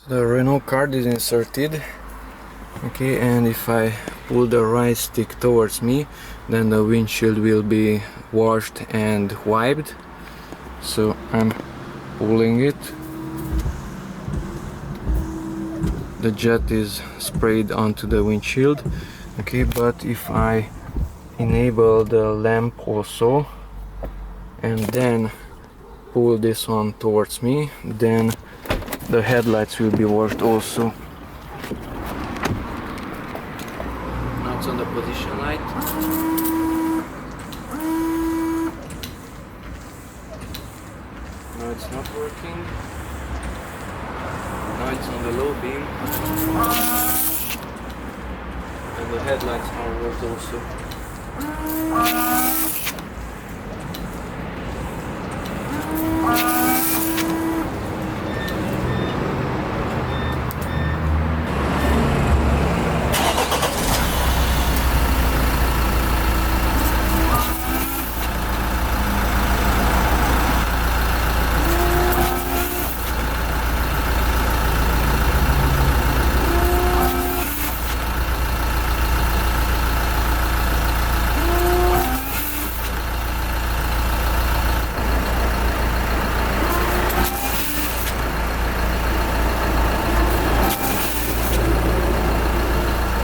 The Renault card is inserted. Okay, and if I pull the right stick towards me, then the windshield will be washed and wiped. So I'm pulling it. The jet is sprayed onto the windshield. Okay, but if I enable the lamp also and then pull this one towards me, then the headlights will be washed also. Now it's on the position light. Now it's not working. Now it's on the low beam. And the headlights are worked also.